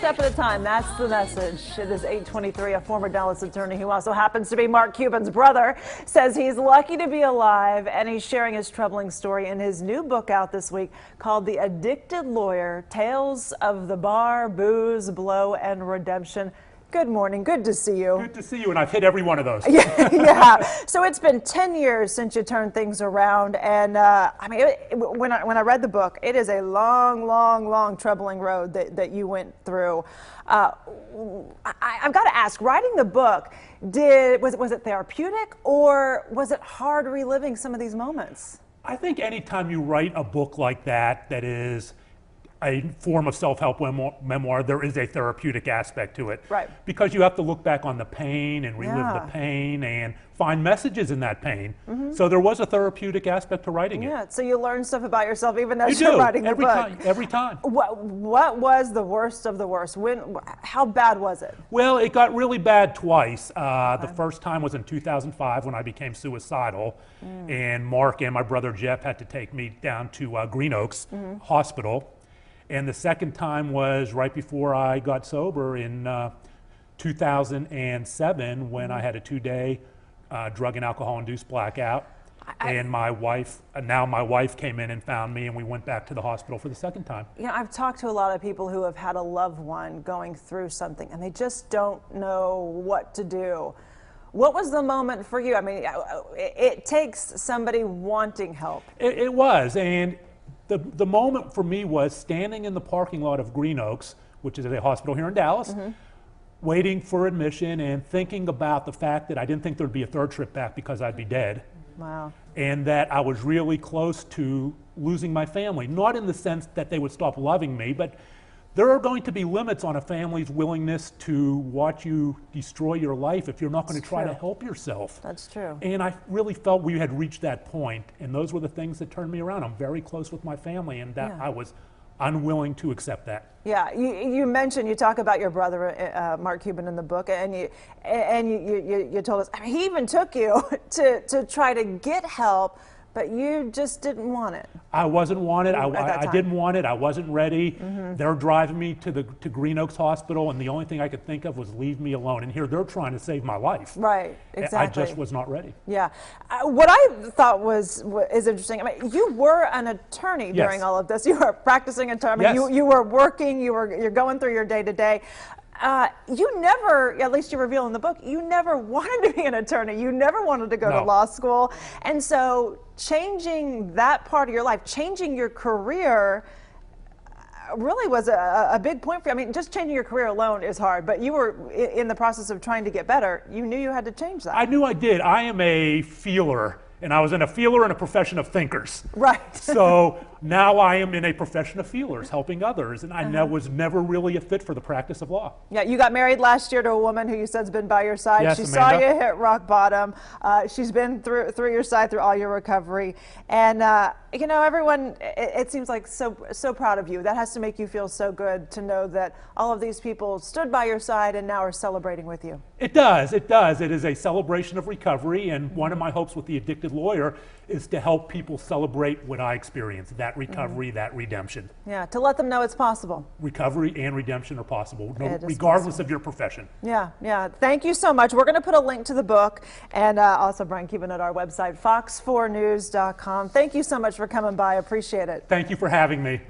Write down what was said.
step at a time. That's the message. It is 8:23. A former Dallas attorney who also happens to be Mark Cuban's brother says he's lucky to be alive, and he's sharing his troubling story in his new book out this week called The Addicted Lawyer: Tales of the Bar, Booze, Blow, and Redemption. Good morning. Good to see you. Good to see you, and I've hit every one of those. Yeah. So it's been 10 years since you turned things around, and I mean, when I read the book, it is a long, troubling road that you went through. I've got to ask, writing the book, was it therapeutic, or was it hard reliving some of these moments? I think anytime you write a book like that is a form of self-help memoir, there is a therapeutic aspect to it. Right. Because you have to look back on the pain and relive the pain and find messages in that pain. So there was a therapeutic aspect to writing it. Yeah, so you learn stuff about yourself even as you're writing the book. Every time. What was the worst of the worst? How bad was it? Well, it got really bad twice. The first time was in 2005 when I became suicidal, and Mark and my brother Jeff had to take me down to Green Oaks Hospital. And the second time was right before I got sober in 2007 when I had a 2-day drug and alcohol-induced blackout. And my wife came in and found me, and we went back to the hospital for the second time. You know, I've talked to a lot of people who have had a loved one going through something, and they just don't know what to do. What was the moment for you? I mean, it takes somebody wanting help. It was, and the moment for me was standing in the parking lot of Green Oaks, which is a hospital here in Dallas, waiting for admission and thinking about the fact that I didn't think there'd be a third trip back because I'd be dead. Wow. And that I was really close to losing my family. Not in the sense that they would stop loving me, but there are going to be limits on a family's willingness to watch you destroy your life if you're not going to try to help yourself. That's true. And I really felt we had reached that point, and those were the things that turned me around. I'm very close with my family, and that I was unwilling to accept that. Yeah, you talk about your brother, Mark Cuban, in the book, and you told us, I mean, he even took you to try to get help, but you just didn't want it. I wasn't wanted. I didn't want it. I wasn't ready. They're driving me to Green Oaks Hospital, and the only thing I could think of was leave me alone. And here they're trying to save my life. Right, exactly. I just was not ready. Yeah. What I thought is interesting, I mean, you were an attorney during all of this. You were a practicing attorney. You were working. You're going through your day-to-day. You never, at least you reveal in the book, you never wanted to be an attorney. You never wanted to go to law school. And so changing that part of your life, changing your career, really was a big point for you. I mean, just changing your career alone is hard, but you were in the process of trying to get better. You knew you had to change that. I knew I did. I am a feeler. And I was in a feeler in a profession of thinkers. Right. So now I am in a profession of feelers, helping others. And I was never really a fit for the practice of law. Yeah, you got married last year to a woman who you said's been by your side. Yes, she Amanda. saw you hit rock bottom. She's been through your side through all your recovery. And you know, everyone, it seems like so proud of you. That has to make you feel so good to know that all of these people stood by your side and now are celebrating with you. It does. It does. It is a celebration of recovery. And one of my hopes with The Addicted Lawyer is to help people celebrate what I experienced, that recovery, that redemption. Yeah, to let them know it's possible. Recovery and redemption are possible, regardless of your profession. Yeah, yeah. Thank you so much. We're going to put a link to the book and also Brian Cuban at our website, fox4news.com. Thank you so much for coming by. Appreciate it. Thank you for having me.